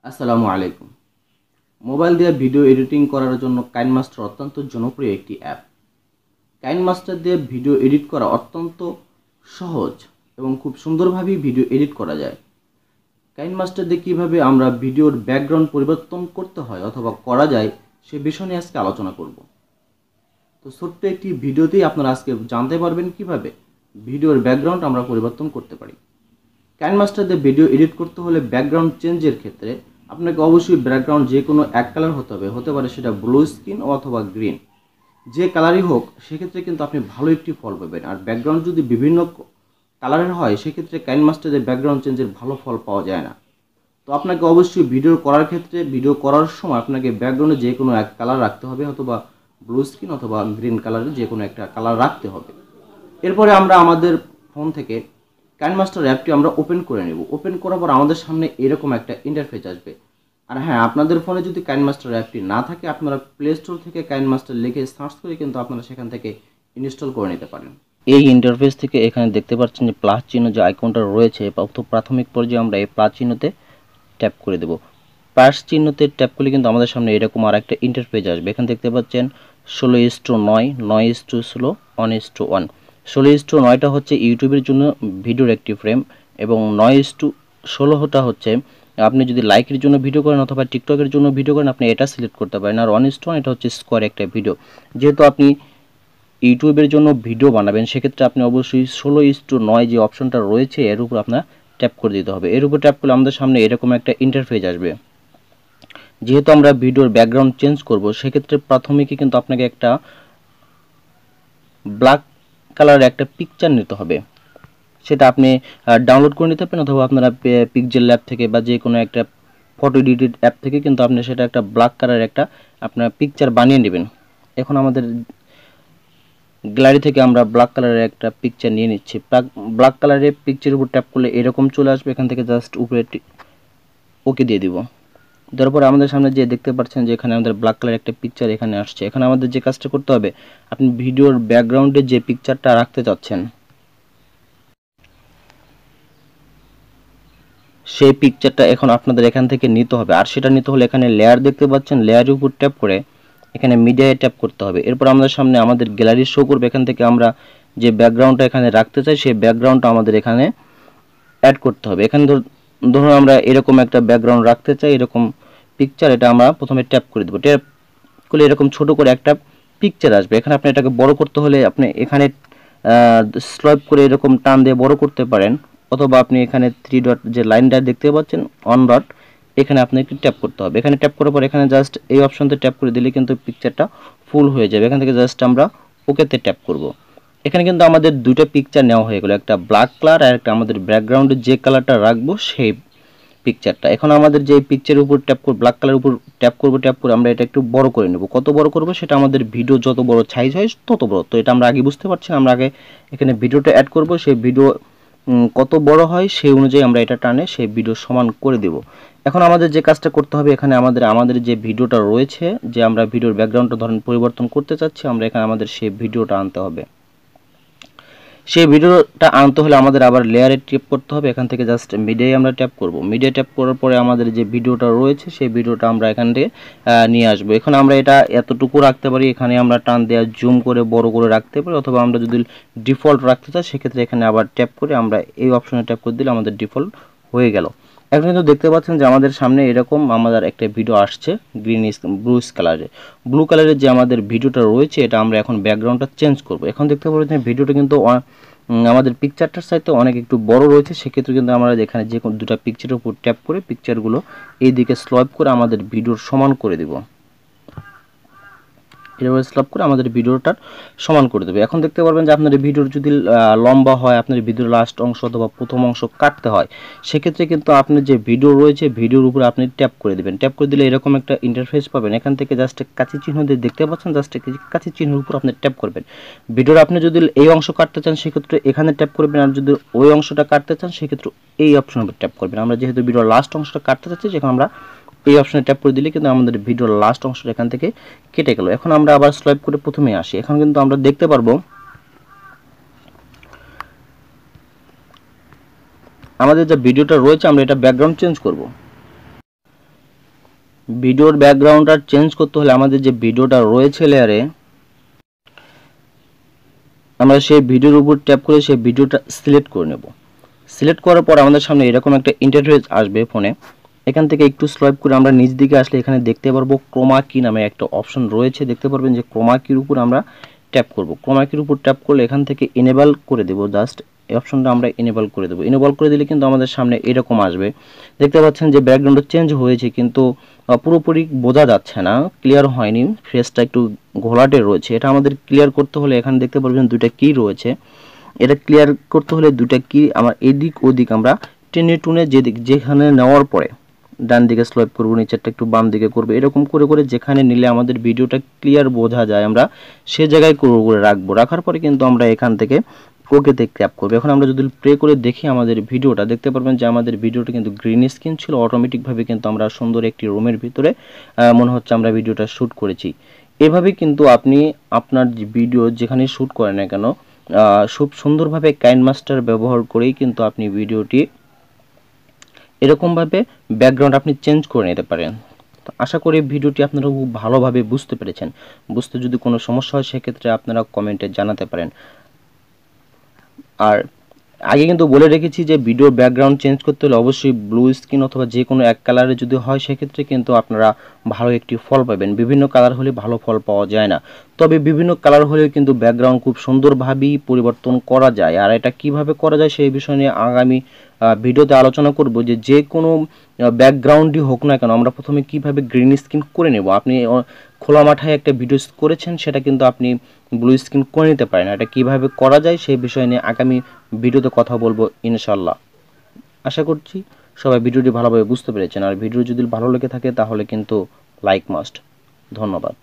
আসসালামু আলাইকুম। মোবাইল দিয়ে ভিডিও এডিটিং করার জন্য কাইনমাস্টার অত্যন্ত জনপ্রিয় একটি অ্যাপ। কাইনমাস্টার দিয়ে ভিডিও এডিট করা অত্যন্ত সহজ এবং খুব সুন্দরভাবেই ভিডিও এডিট করা যায়। কাইনমাস্টার দিয়ে কীভাবে আমরা ভিডিওর ব্যাকগ্রাউন্ড পরিবর্তন করতে হয় অথবা করা যায় সে বিষয় নিয়ে আজকে আলোচনা করব। তো ছোট্ট একটি ভিডিওতেই আপনারা আজকে জানতে পারবেন কিভাবে ভিডিওর ব্যাকগ্রাউন্ড আমরা পরিবর্তন করতে পারি। কাইনমাস্টার দিয়ে ভিডিও এডিট করতে হলে ব্যাকগ্রাউন্ড চেঞ্জের ক্ষেত্রে আপনাকে অবশ্যই ব্যাকগ্রাউন্ড যে কোনো এক কালার হতে পারে সেটা ব্লু স্কিন অথবা গ্রিন, যে কালারই হোক সেক্ষেত্রে কিন্তু আপনি ভালো একটি ফল পাবেন। আর ব্যাকগ্রাউন্ড যদি বিভিন্ন কালারের হয় সেক্ষেত্রে কাইনমাস্টারে ব্যাকগ্রাউন্ড চেঞ্জের ভালো ফল পাওয়া যায় না। তো আপনাকে অবশ্যই ভিডিও করার ক্ষেত্রে ভিডিও করার সময় আপনাকে ব্যাকগ্রাউন্ডে যে কোনো এক কালার রাখতে হবে, অথবা ব্লু স্কিন অথবা গ্রিন কালারের যে কোনো একটা কালার রাখতে হবে। এরপরে আমরা আমাদের ফোন থেকে কাইনমাস্টার অ্যাপটি আমরা ওপেন করে নেব। ওপেন করার পর আমাদের সামনে এরকম একটা ইন্টারফেস আসবে। আর হ্যাঁ, আপনাদের ফোনে যদি কাইনমাস্টার অ্যাপটি না থাকে আপনারা প্লে স্টোর থেকে কাইনমাস্টার লিখে সার্চ করে কিন্তু আপনারা সেখান থেকে ইনস্টল করে নিতে পারেন। এই ইন্টারফেস থেকে এখানে দেখতে পাচ্ছেন যে প্লাস চিহ্ন যে আইকনটা রয়েছে, প্রাথমিক পর্যায়ে আমরা এই প্লাস চিহ্নতে ট্যাপ করে দেব। প্লাস চিহ্নতে ট্যাপ করলে কিন্তু আমাদের সামনে এরকম আর একটা ইন্টারফেস আসবে। এখানে দেখতে পাচ্ছেন 16:9, 9:16, 1:1। 16:9টা হচ্ছে ইউটিউবের জন্য ভিডিওর একটি ফ্রেম, এবং 9:16টা হচ্ছে আপনি যদি লাইকের জন্য ভিডিও করেন অথবা টিকটকের জন্য ভিডিও করেন আপনি এটা সিলেক্ট করতে পারেন। আর 1:1 এটা হচ্ছে স্কোয়ার একটা ভিডিও। যেহেতু আপনি ইউটিউবের জন্য ভিডিও বানাবেন সেক্ষেত্রে আপনি অবশ্যই 16:9 যে অপশনটা রয়েছে এর উপর আপনার ট্যাপ করে দিতে হবে। এর উপর ট্যাপ করলে আমাদের সামনে এরকম একটা ইন্টারফেস আসবে। যেহেতু আমরা ভিডিওর ব্যাকগ্রাউন্ড চেঞ্জ করব সেক্ষেত্রে প্রাথমিকই কিন্তু আপনাকে একটা ব্ল্যাক কালারের একটা পিকচার নিতে হবে। সেটা আপনি ডাউনলোড করে নিতে পারেন অথবা আপনারা পিক্সেল ল্যাব থেকে বা যে কোনো একটা ফটো এডিটেড অ্যাপ থেকে কিন্তু আপনি সেটা একটা ব্ল্যাক কালারের একটা আপনার পিকচার বানিয়ে নেবেন। এখন আমাদের গ্যালারি থেকে আমরা ব্ল্যাক কালারের একটা পিকচার নিয়ে নিচ্ছি। ব্ল্যাক কালারের পিকচারের উপর ট্যাপ করলে এরকম চলে আসবে। এখান থেকে জাস্ট উপরে ওকে দিয়ে দিব। তারপর আমাদের সামনে যে দেখতে পাচ্ছেন যে এখানে আমাদের ব্ল্যাক কালার একটা পিকচার এখানে আসছে। এখানে আমাদের যে কাজটা করতে হবে, আপনি ভিডিওর ব্যাকগ্রাউন্ডে যে পিকচারটা রাখতে চাচ্ছেন সেই পিকচারটা এখন আপনাদের এখান থেকে নিতে হবে। আর সেটা নিতে হলে এখানে লেয়ার দেখতে পাচ্ছেন, লেয়ারের উপর ট্যাপ করে এখানে মিডিয়ায় ট্যাপ করতে হবে। এরপর আমাদের সামনে আমাদের গ্যালারি শো করবে। এখান থেকে আমরা যে ব্যাকগ্রাউন্ডটা এখানে রাখতে চাই সেই ব্যাকগ্রাউন্ডটা আমাদের এখানে অ্যাড করতে হবে। এখানে ধরুন আমরা এরকম একটা ব্যাকগ্রাউন্ড রাখতে চাই, এরকম পিকচার, এটা আমরা প্রথমে ট্যাপ করে দেবো। ট্যাপ করলে এরকম ছোট করে একটা পিকচার আসবে। এখানে আপনি এটাকে বড় করতে হলে আপনি এখানে স্লাইপ করে এরকম টান দিয়ে বড় করতে পারেন, অথবা আপনি এখানে 3 ডট যে লাইনটা দেখতে পাচ্ছেন অন ডট, এখানে আপনাকে ট্যাপ করতে হবে। এখানে ট্যাপ করার পর এখানে জাস্ট এই অপশনতে ট্যাপ করে দিলে কিন্তু পিকচারটা ফুল হয়ে যাবে। এখান থেকে জাস্ট আমরা ওকেতে ট্যাপ করব। এখানে কিন্তু আমাদের দুটো পিকচার নেওয়া হয়ে গেল, একটা ব্ল্যাক কালার আর একটা আমাদের ব্যাকগ্রাউন্ডে যে কালারটা রাখবো সেই পিকচারটা। এখন আমাদের যে পিকচারের উপর ট্যাপ করব, ব্ল্যাক কালারের উপর ট্যাপ করে আমরা এটা একটু বড় করে নেব। কত বড় করব সেটা আমাদের ভিডিও যত বড় সাইজ হয় তত বড়। তো এটা আমরা আগে বুঝতে পারছি না, আমরা আগে এখানে ভিডিওটা অ্যাড করব, সেই ভিডিও কত বড় হয় সেই অনুযায়ী আমরা এটা টানে সেই ভিডিও সমান করে দেব। এখন আমাদের যে কাজটা করতে হবে, এখানে আমাদের যে ভিডিওটা রয়েছে, যে আমরা ভিডিওর ব্যাকগ্রাউন্ডটা ধরেন পরিবর্তন করতে চাচ্ছি, আমরা এখানে আমাদের সেই ভিডিওটা আনতে হবে। সেই ভিডিওটা আনতে হলে আমাদের আবার লেয়ারে ট্যাপ করতে হবে। এখান থেকে জাস্ট মিডিয়ায় আমরা ট্যাপ করব। মিডিয়া ট্যাপ করার পরে আমাদের যে ভিডিওটা রয়েছে সেই ভিডিওটা আমরা এখান থেকে নিয়ে আসবো। এখন আমরা এটা এতটুকু রাখতে পারি, এখানে আমরা টান দেওয়া জুম করে বড় করে রাখতে পারি, অথবা আমরা যদি ডিফল্ট রাখতে চাই সেক্ষেত্রে এখানে আবার ট্যাপ করে আমরা এই অপশনে ট্যাপ করে দিলে আমাদের ডিফল্ট হয়ে গেল। এখন কিন্তু দেখতে পাচ্ছেন যে আমাদের সামনে এরকম আমাদের একটা ভিডিও আসছে ব্লু কালারের যে আমাদের ভিডিওটা রয়েছে, এটা আমরা এখন ব্যাকগ্রাউন্ডটা চেঞ্জ করব। এখন দেখতে পাচ্ছেন ভিডিওটা কিন্তু আমাদের পিকচারটার সাথে অনেক একটু বড় রয়েছে। সেক্ষেত্রে কিন্তু আমরা এখানে যে কোনো দুটো পিকচারের উপর ট্যাপ করে পিকচারগুলো এই দিকে স্লাইপ করে আমাদের ভিডিওর সমান করে দেব। এভাবে স্লাইপ করে আমাদের ভিডিওটার সমান করে দেবে। এখন দেখতে পারবেন যে আপনার ভিডিওর যদি লম্বা হয়, আপনার ভিডিওর লাস্ট অংশ অথবা প্রথম অংশ কাটতে হয়, সেক্ষেত্রে কিন্তু আপনার যে ভিডিও রয়েছে ভিডিওর উপরে আপনি ট্যাপ করে দেবেন। ট্যাপ করে দিলে এরকম একটা ইন্টারফেস পাবেন। এখান থেকে জাস্ট কাঁচি চিহ্ন দিয়ে দেখতে পাচ্ছেন, জাস্ট কাঁচি চিহ্নের উপর আপনি ট্যাপ করবেন। ভিডিওর আপনি যদি এই অংশ কাটতে চান সেক্ষেত্রে এখানে ট্যাপ করবেন, আর যদি ওই অংশটা কাটতে চান সেক্ষেত্রে এই অপশনের উপর ট্যাপ করবেন। আমরা যেহেতু ভিডিওর লাস্ট অংশটা কাটতে চাচ্ছি, যেখানে আমরা এই অপশনে ট্যাপ করে দিলে কিন্তু আমাদের ভিডিওর লাস্ট অংশটা এখান থেকে কেটে গেল। এখন আমরা আবার স্লাইপ করে প্রথমে আসি। এখন কিন্তু আমরা দেখতে পারবো আমাদের যে ভিডিওটা রয়েছে আমরা এটা ব্যাকগ্রাউন্ড চেঞ্জ করব। ভিডিওর ব্যাকগ্রাউন্ডটা চেঞ্জ করতে হলে আমাদের যে ভিডিওটা রয়েছে লেয়ারে, আমরা সেই ভিডিওর উপর ট্যাপ করে সেই ভিডিওটা সিলেক্ট করে নেব। সিলেক্ট করার পর আমাদের সামনে এরকম একটা ইন্টারফেস আসবে ফোনে। এখান থেকে একটু স্লাইপ করে আমরা নিচ দিকে আসলে এখানে দেখতে পারবো ক্রোমা কি নামে একটা অপশন রয়েছে। দেখতে পারবেন যে ক্রোমা কির উপর আমরা ট্যাপ করব। ক্রোমা কির উপর ট্যাপ করলে এখান থেকে এনেবল করে দেব, জাস্ট এই অপশনটা আমরা এনেবল করে দেবো। এনেবল করে দিলে কিন্তু আমাদের সামনে এরকম আসবে। দেখতে পাচ্ছেন যে ব্যাকগ্রাউন্ডটা চেঞ্জ হয়েছে, কিন্তু পুরোপুরি বোঝা যাচ্ছে না, ক্লিয়ার হয়নি, ফেসটা একটু ঘোলাটে রয়েছে। এটা আমাদের ক্লিয়ার করতে হলে এখানে দেখতে পারবেন দুইটা কি রয়েছে। এটা ক্লিয়ার করতে হলে দুইটা কি আমার এদিক ওদিক আমরা টেনে টুনে যেখানে নেওয়ার পরে ডান দিকে স্লাইপ করবো, নিচেরটা একটু বাম দিকে করবো, এরকম করে করে যেখানে নিলে আমাদের ভিডিওটা ক্লিয়ার বোঝা যায় আমরা সে জায়গায় করে রাখবো। রাখার পরে কিন্তু আমরা এখান থেকে ওকেতে ট্যাপ করবো। এখন আমরা যদি প্লে করে দেখি আমাদের ভিডিওটা, দেখতে পারবেন যে আমাদের ভিডিওটা কিন্তু গ্রিন স্ক্রিন ছিল। অটোমেটিকভাবে কিন্তু আমরা সুন্দর একটি রুমের ভিতরে মনে হচ্ছে আমরা ভিডিওটা শ্যুট করেছি। এভাবে কিন্তু আপনি আপনার ভিডিও যেখানে শ্যুট করেন না কেন খুব সুন্দরভাবে কাইনমাস্টার ব্যবহার করেই কিন্তু আপনি ভিডিওটি এরকমভাবে ব্যাকগ্রাউন্ড আপনি চেঞ্জ করে নিতে পারেন। তো আশা করি ভিডিওটি আপনারা খুব ভালোভাবে বুঝতে পেরেছেন। বুঝতে যদি কোনো সমস্যা হয় সেক্ষেত্রে আপনারা কমেন্টে জানাতে পারেন। আর আগে কিন্তু বলে রেখেছি যে ভিডিও ব্যাকগ্রাউন্ড চেঞ্জ করতে হলে অবশ্যই ব্লু স্ক্রিন অথবা যে কোনো এক কালারে যদি হয় সেক্ষেত্রে কিন্তু আপনারা ভালো একটি ফল পাবেন। বিভিন্ন কালার হলে ভালো ফল পাওয়া যায় না, তবে বিভিন্ন কালার হলে কিন্তু ব্যাকগ্রাউন্ড খুব সুন্দরভাবেই পরিবর্তন করা যায়। আর এটা কিভাবে করা যায় সেই বিষয় নিয়ে আগামী ভিডিওতে আলোচনা করব। যে কোনো ব্যাকগ্রাউন্ডই হোক না কেন আমরা প্রথমে কিভাবে গ্রিন স্ক্রিন করে নেব। আপনি খোলা মাঠায় একটা ভিডিও করেছেন, সেটা কিন্তু আপনি ব্লু স্ক্রিন করে নিতে পারেন। এটা কিভাবে করা যায় সেই বিষয় নিয়ে আগামী ভিডিওতে কথা বলবো ইনশাল্লাহ। আশা করছি সবাই ভিডিওটি ভালোভাবে বুঝতে পেরেছেন। আর ভিডিও যদি ভালো লেগে থাকে তাহলে কিন্তু লাইক মাস্ট। ধন্যবাদ।